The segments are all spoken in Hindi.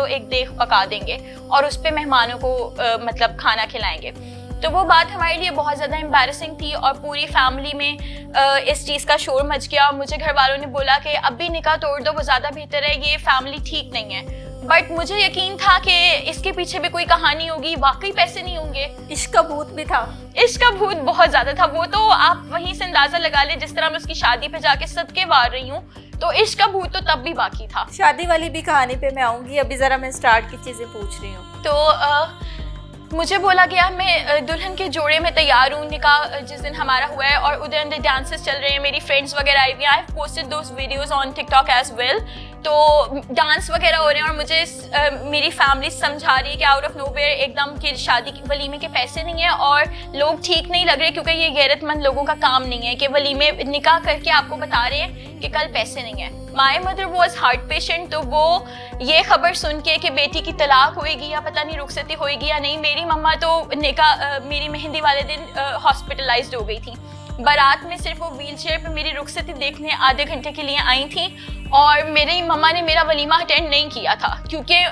एक देग पका देंगे और उस पे मेहमानों को मतलब खाना खिलाएंगे। तो वो बात हमारे लिए बहुत ज़्यादा एम्बैरेसिंग थी और पूरी फैमिली में इस चीज़ का शोर मच गया। मुझे घर वालों ने बोला कि अब भी निकाह तोड़ दो, वो ज़्यादा बेहतर है, ये फैमिली ठीक नहीं है। बट मुझे यकीन था कि इसके पीछे भी कोई कहानी होगी, वाकई पैसे नहीं होंगे। इश्क का भूत भी था, इश्क का भूत बहुत ज़्यादा था। वो तो आप वहीं से अंदाज़ा लगा ले, जिस तरह मैं उसकी शादी पे जाके सदके वार रही हूँ, तो इश्क का भूत तो तब भी बाकी था। शादी वाली भी कहानी पे मैं आऊँगी, अभी ज़रा मैं स्टार्ट की चीज़ें पूछ रही हूँ। तो मुझे बोला गया मैं दुल्हन के जोड़े में तैयार हूँ, निकाह जिस दिन हमारा हुआ है और उधर अंदर डांसेस चल रहे हैं, मेरी फ्रेंड्स वगैरह आई हुई हैं। I have posted those videos on TikTok as well. तो डांस वगैरह हो रहे हैं और मुझे मेरी फैमिली समझा रही है कि आउट ऑफ नोवेयर एकदम कि शादी की वलीमे के पैसे नहीं है और लोग ठीक नहीं लग रहे, क्योंकि ये गैरतमंद लोगों का काम नहीं है कि वलीमे निकाह करके आपको बता रहे हैं कि कल पैसे नहीं है। My mother was heart patient, तो वो ये खबर सुन के कि बेटी की तलाक होएगी या पता नहीं रुखसती होएगी या नहीं, मेरी मम्मा तो निकाह मेरी मेहंदी वाले दिन हॉस्पिटलाइज्ड हो गई थी। बारात में सिर्फ वो व्हील चेयर पर मेरी रुखसती देखने आधे घंटे के लिए आई थी और मेरी मम्मा ने मेरा वलीमा अटेंड नहीं किया था, क्योंकि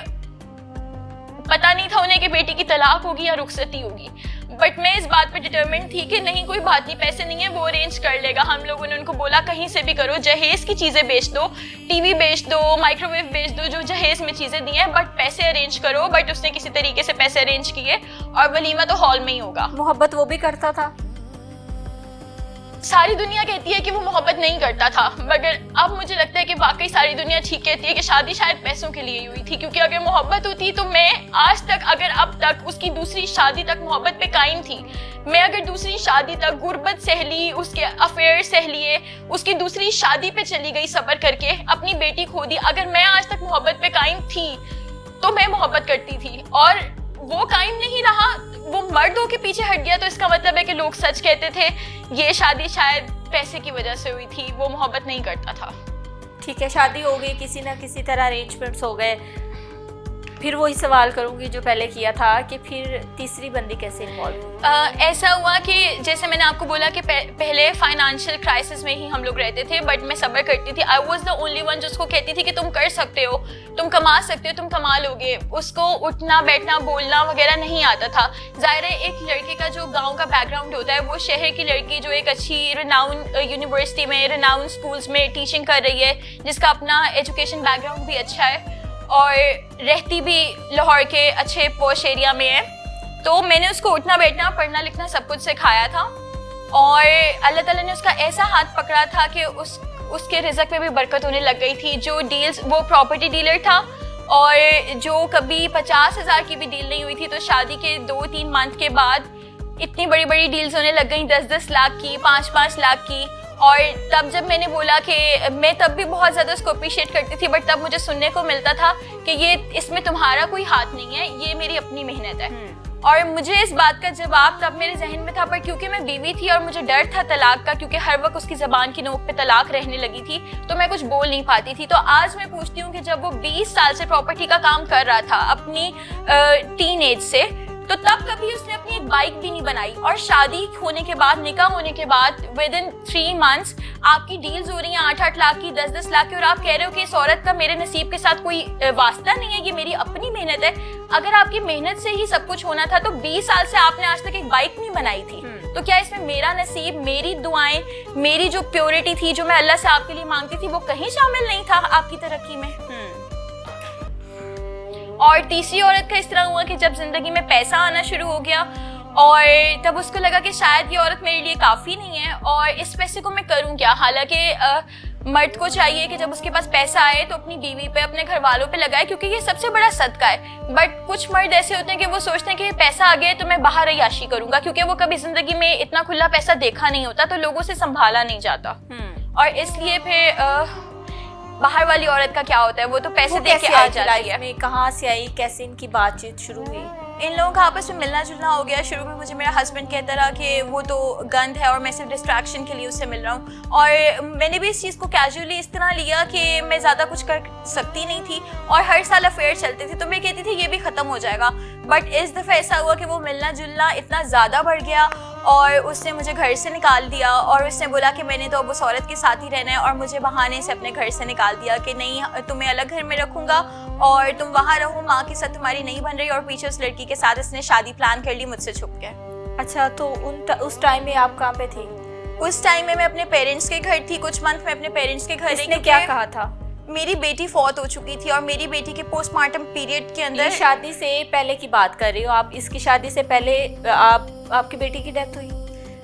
पता नहीं था उन्हें कि बेटी की तलाक होगी या रुखसती होगी। बट मैं इस बात पे डिटरमिन्ड थी कि नहीं, कोई बात नहीं, पैसे नहीं है, वो अरेंज कर लेगा। हम लोगों ने उनको बोला कहीं से भी करो, जहेज की चीज़ें बेच दो, टीवी बेच दो, माइक्रोवेव बेच दो, जो जहेज में चीज़ें दी हैं, बट पैसे अरेंज करो। बट उसने किसी तरीके से पैसे अरेंज किए और वलीमा तो हॉल में ही होगा। मोहब्बत वो भी करता था? सारी दुनिया कहती है कि वो मोहब्बत नहीं करता था, मगर अब मुझे लगता है कि वाकई सारी दुनिया ठीक कहती है कि शादी शायद पैसों के लिए हुई थी। क्योंकि अगर मोहब्बत होती तो मैं आज तक, अगर अब तक उसकी दूसरी शादी तक मोहब्बत पे कायम थी, मैं अगर दूसरी शादी तक गुर्बत सहली, उसके अफेयर सहलिए, उसकी दूसरी शादी पे चली गई सब्र करके, अपनी बेटी खो दी, अगर मैं आज तक मोहब्बत पे कायम थी तो मैं मोहब्बत करती थी। और वो कायम नहीं रहा, वो मर्दों के पीछे हट गया, तो इसका मतलब है कि लोग सच कहते थे ये शादी शायद पैसे की वजह से हुई थी, वो मोहब्बत नहीं करता था। ठीक है, शादी हो गई, किसी ना किसी तरह अरेंजमेंट्स हो गए, फिर वही सवाल करूंगी जो पहले किया था कि फिर तीसरी बंदी कैसे इन्वॉल्व हुई? ऐसा हुआ कि जैसे मैंने आपको बोला कि पहले फाइनेंशियल क्राइसिस में ही हम लोग रहते थे, बट मैं सब्र करती थी। I was the only one जिसको कहती थी कि तुम कर सकते हो, तुम कमा सकते हो, तुम कमा लोगे। उसको उठना बैठना बोलना वगैरह नहीं आता था। जाहिर है एक लड़के का जो गाँव का बैकग्राउंड होता है, वो शहर की लड़की जो एक अच्छी रिनाउन यूनिवर्सिटी में, रिनाउन स्कूल्स में टीचिंग कर रही है, जिसका अपना एजुकेशन बैकग्राउंड भी अच्छा है और रहती भी लाहौर के अच्छे पॉश एरिया में है, तो मैंने उसको उठना बैठना पढ़ना लिखना सब कुछ सिखाया था। और अल्लाह ताला ने उसका ऐसा हाथ पकड़ा था कि उसके रिज़्क़ में भी बरकत होने लग गई थी। जो डील्स, वो प्रॉपर्टी डीलर था और जो कभी 50,000 की भी डील नहीं हुई थी, तो शादी के 2-3 मंथ के बाद इतनी बड़ी बड़ी डील्स होने लग गई, 10-10 लाख की, 5-5 लाख की। और तब जब मैंने बोला कि मैं तब भी बहुत ज़्यादा उसको अप्रिशिएट करती थी, बट तब मुझे सुनने को मिलता था कि ये इसमें तुम्हारा कोई हाथ नहीं है, ये मेरी अपनी मेहनत है। और मुझे इस बात का जवाब तब मेरे जहन में था, पर क्योंकि मैं बीवी थी और मुझे डर था तलाक का, क्योंकि हर वक्त उसकी ज़बान की नोक पे तलाक रहने लगी थी, तो मैं कुछ बोल नहीं पाती थी। तो आज मैं पूछती हूँ कि जब वो 20 साल से प्रॉपर्टी का काम कर रहा था अपनी टीन एज से, तो तब कभी उसने अपनी एक बाइक भी नहीं बनाई। और शादी होने के बाद, निकाह होने के बाद विद इन 3 मंथ्स आपकी डील्स हो रही हैं 8-8 लाख की, 10-10 लाख की, और आप कह रहे हो कि इस औरत का मेरे नसीब के साथ कोई वास्ता नहीं है, ये मेरी अपनी मेहनत है। अगर आपकी मेहनत से ही सब कुछ होना था तो 20 साल से आपने आज तक एक बाइक नहीं बनाई थी, तो क्या इसमें मेरा नसीब, मेरी दुआएं, मेरी जो प्योरिटी थी जो मैं अल्लाह से आपके लिए मांगती थी, वो कहीं शामिल नहीं था आपकी तरक्की में? और तीसरी औरत का इस तरह हुआ कि जब जिंदगी में पैसा आना शुरू हो गया और तब उसको लगा कि शायद ये औरत मेरे लिए काफ़ी नहीं है और इस पैसे को मैं करूं क्या। हालांकि मर्द को चाहिए कि जब उसके पास पैसा आए तो अपनी बीवी पे, अपने घर वालों पे लगाए, क्योंकि ये सबसे बड़ा सदका है। बट कुछ मर्द ऐसे होते हैं कि वो सोचते हैं कि पैसा आ गया तो मैं बाहर अय्याशी करूंगा, क्योंकि वो कभी जिंदगी में इतना खुला पैसा देखा नहीं होता, तो लोगों से संभाला नहीं जाता। और इसलिए फिर बाहर वाली औरत का क्या होता है, वो तो पैसे दे के आ जाती है। कहाँ से आई, कैसे इनकी बातचीत शुरू हुई? इन लोगों का आपस में मिलना जुलना हो गया। शुरू में मुझे मेरा हस्बैंड कहता रहा कि वो तो गंद है और मैं सिर्फ डिस्ट्रैक्शन के लिए उससे मिल रहा हूँ, और मैंने भी इस चीज़ को कैजुअली इस तरह लिया कि मैं ज़्यादा कुछ कर सकती नहीं थी और हर साल अफेयर चलते थे, तो मैं कहती थी ये भी ख़त्म हो जाएगा। बट इस दफ़ा ऐसा हुआ कि वो मिलना जुलना इतना ज़्यादा बढ़ गया और उसने मुझे घर से निकाल दिया और उसने बोला कि मैंने तो अब उस औरत के साथ ही रहना है, और मुझे बहाने से अपने घर से निकाल दिया कि नहीं तुम्हें अलग घर में रखूँगा और तुम वहाँ रहो, माँ के साथ तुम्हारी नहीं बन रही। और पीछे उस लड़की के साथ इसने शादी प्लान कर ली मुझसे छुप के। अच्छा, तो उस टाइम में आप कहाँ पे थी? उस टाइम में मैं अपने पेरेंट्स के घर थी, कुछ मंथ में अपने पेरेंट्स के घर। इसने क्या कहा था? मेरी बेटी फौत हो चुकी थी और मेरी बेटी के पोस्टमार्टम पीरियड के अंदर। शादी से पहले की बात कर रही हो आप? इसकी शादी से पहले आपकी बेटी की डेथ हुई?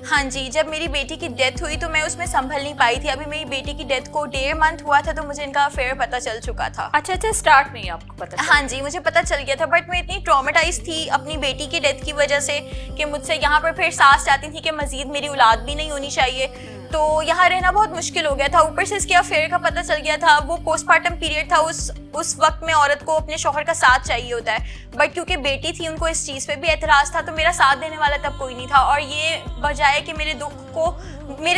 हाँ जी, जब मेरी बेटी की डेथ हुई तो मैं उसमें संभल नहीं पाई थी। अभी मेरी बेटी की डेथ को 1.5 मंथ हुआ था तो मुझे इनका अफेयर पता चल चुका था। अच्छा, स्टार्ट में ही आपको पता? हाँ जी, मुझे पता चल गया था, बट मैं इतनी ट्रॉमेटाइज थी अपनी बेटी की डेथ की वजह से कि मुझसे यहाँ पर फिर सास चाहती थी कि मजीद मेरी औलाद भी नहीं होनी चाहिए, तो यहाँ रहना बहुत मुश्किल हो गया था। ऊपर से इसके अफेयर का पता चल गया था, वो पोस्टमार्टम पीरियड था, उस वक्त में औरत को अपने शौहर का साथ चाहिए होता है, बट क्योंकि बेटी थी उनको इस चीज़ पे भी एतराज़ था, तो मेरा साथ देने वाला तब कोई नहीं था। और ये बजाय कि मेरे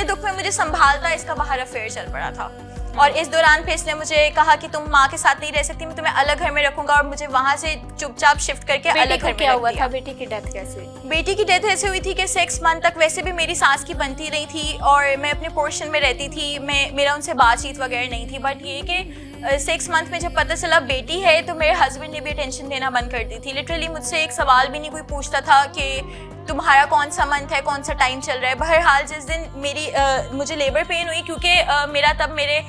दुख में मुझे संभालता, इसका बाहर अफेयर चल पड़ा था। और इस दौरान फिर इसने मुझे कहा कि तुम माँ के साथ नहीं रह सकती, मैं तुम्हें अलग घर में रखूंगा, और मुझे वहाँ से चुपचाप शिफ्ट करके अलग घर में क्या हुआ था? बेटी की डेथ कैसे हुई? बेटी की डेथ ऐसे हुई थी कि 6 मंथ तक वैसे भी मेरी सास की बनती रही थी और मैं अपने पोर्शन में रहती थी, मेरा उनसे बातचीत वगैरह नहीं थी। बट ये कि 6 मंथ में जब पता चला बेटी है तो मेरे हस्बैंड ने भी अटेंशन देना बंद कर दी थी। लिटरली मुझसे एक सवाल भी नहीं कोई पूछता था कि तुम्हारा कौन सा मंथ है, कौन सा टाइम चल रहा है। बहरहाल जिस दिन मुझे लेबर पेन हुई, क्योंकि मेरा तब मेरे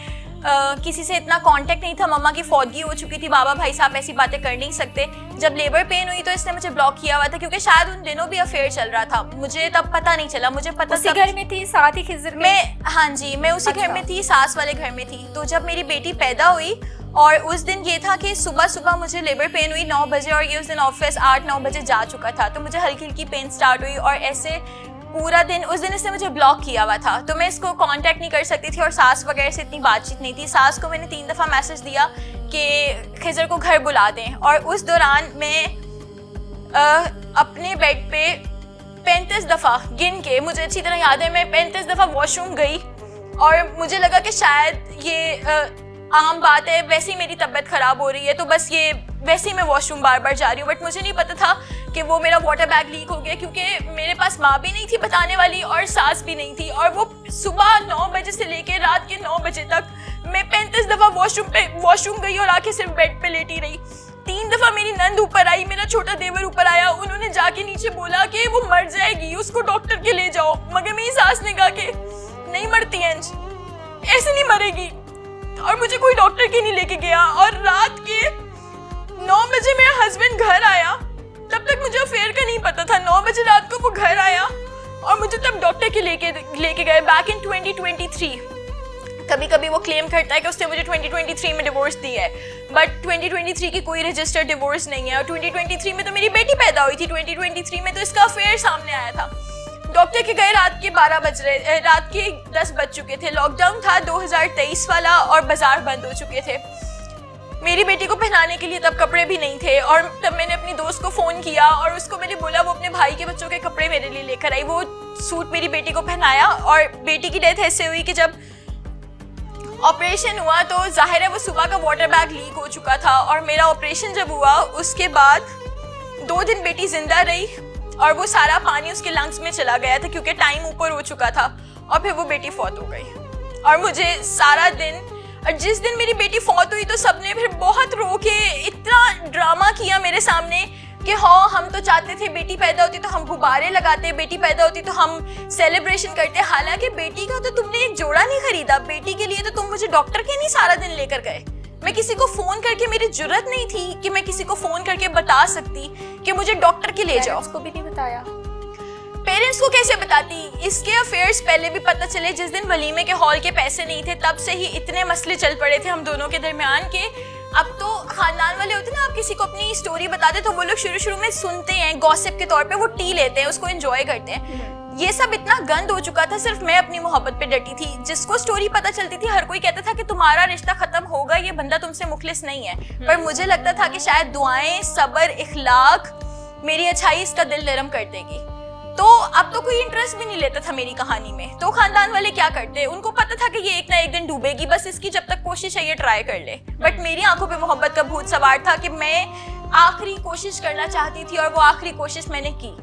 किसी से इतना कांटेक्ट नहीं था, मम्मा की फौतगी हो चुकी थी, बाबा भाई साहब ऐसी बातें कर नहीं सकते। जब लेबर पेन हुई तो इसने मुझे ब्लॉक किया हुआ था, क्योंकि शायद उन दिनों भी अफेयर चल रहा था, मुझे तब पता नहीं चला। मुझे पता उसी घर में थी, साथ ही खिजर में? हाँ जी, मैं उसी घर में थी, सास वाले घर में थी। तो जब मेरी बेटी पैदा हुई और उस दिन ये था कि सुबह मुझे लेबर पेन हुई 9 बजे, और ये उस दिन ऑफिस 8-9 बजे जा चुका था, तो मुझे हल्की हल्की पेन स्टार्ट हुई और ऐसे पूरा दिन। उस दिन इसने मुझे ब्लॉक किया हुआ था, तो मैं इसको कांटेक्ट नहीं कर सकती थी और सास वगैरह से इतनी बातचीत नहीं थी। सास को मैंने 3 दफ़ा मैसेज दिया कि खिजर को घर बुला दें, और उस दौरान मैं अपने बेड पे 35 दफ़ा गिन के, मुझे अच्छी तरह याद है, मैं 35 दफ़ा वॉशरूम गई और मुझे लगा कि शायद ये आम बात है, वैसे ही मेरी तबीयत ख़राब हो रही है तो बस ये वैसे ही मैं वॉशरूम बार बार जा रही हूँ। बट मुझे नहीं पता था कि वो मेरा वाटर बैग लीक हो गया, क्योंकि मेरे पास माँ भी नहीं थी बताने वाली और सास भी नहीं थी। और वो सुबह 9 बजे से लेकर रात के 9 बजे तक मैं 35 दफ़ा वॉशरूम गई और आके सिर्फ बेड पे लेटी रही। 3 दफ़ा मेरी नंद ऊपर आई, मेरा छोटा देवर ऊपर आया, उन्होंने जाके नीचे बोला कि वो मर जाएगी, उसको डॉक्टर के ले जाओ। मगर मेरी सास ने कहा कि नहीं मरती अंज, ऐसे नहीं मरेगी, और मुझे कोई डॉक्टर के नहीं लेके गया। और रात के 9 बजे मेरा हस्बैंड घर आया, तब तक मुझे अफेयर का नहीं पता था। 9 बजे रात को वो घर आया और मुझे तब डॉक्टर के लेके गए बैक इन 2023। कभी कभी वो क्लेम करता है कि उसने मुझे 2023 में डिवोर्स दी है, बट 2023 की कोई रजिस्टर्ड डिवोर्स नहीं है। और 2023 में तो मेरी बेटी पैदा हुई थी, 2023 में तो इसका अफेयर सामने आया था। डॉक्टर के गए रात के 12 बज रहे, रात के 10 बज चुके थे, लॉकडाउन था 2023 वाला और बाजार बंद हो चुके थे। मेरी बेटी को पहनाने के लिए तब कपड़े भी नहीं थे, और तब मैंने अपनी दोस्त को फ़ोन किया और उसको मैंने बोला वो अपने भाई के बच्चों के कपड़े मेरे लिए लेकर आई। वो सूट मेरी बेटी को पहनाया, और बेटी की डेथ ऐसे हुई कि जब ऑपरेशन हुआ तो जाहिर है वो सुबह का वाटर बैग लीक हो चुका था, और मेरा ऑपरेशन जब हुआ उसके बाद 2 दिन बेटी जिंदा रही और वो सारा पानी उसके लंग्स में चला गया था, क्योंकि टाइम ऊपर हो चुका था, और फिर वो बेटी फौत हो गई। और मुझे सारा दिन, और जिस दिन मेरी बेटी फौत हुई तो सबने फिर बहुत रो के इतना ड्रामा किया मेरे सामने कि हाँ हम तो चाहते थे बेटी पैदा होती तो हम गुब्बारे लगाते, बेटी पैदा होती तो हम सेलिब्रेशन करते। हालांकि बेटी का तो तुमने एक जोड़ा नहीं खरीदा, बेटी के लिए तो तुम मुझे डॉक्टर के नहीं सारा दिन लेकर गए। मैं किसी को फोन करके, मेरी जुर्रत नहीं थी कि मैं किसी को फोन करके बता सकती कि मुझे डॉक्टर के ले जाओ। उसको भी नहीं बताया। पेरेंट्स को कैसे बताती? इसके अफेयर्स पहले भी पता चले, जिस दिन वलीमे के हॉल के पैसे नहीं थे तब से ही इतने मसले चल पड़े थे हम दोनों के दरमियान के। अब तो खानदान वाले होते ना, आप किसी को अपनी स्टोरी बताते तो वो लोग शुरू में सुनते हैं, गॉसिप के तौर पे वो टी लेते हैं, उसको एंजॉय करते हैं। ये सब इतना गंद हो चुका था, सिर्फ मैं अपनी मोहब्बत पे डटी थी। जिसको स्टोरी पता चलती थी हर कोई कहता था कि तुम्हारा रिश्ता खत्म होगा, ये बंदा तुमसे मुखलिस नहीं है। पर मुझे लगता था कि शायद दुआएं, सब्र, इखलाक, मेरी अच्छाई इसका दिल नरम कर देगी। तो अब तो कोई इंटरेस्ट भी नहीं लेता था मेरी कहानी में। तो खानदान वाले क्या करते, उनको पता था कि ये एक ना एक दिन डूबेगी, बस इसकी जब तक कोशिश है ये ट्राई कर ले। बट मेरी आंखों पे मोहब्बत का भूत सवार था कि मैं आखिरी कोशिश करना चाहती थी, और वो आखिरी कोशिश मैंने की।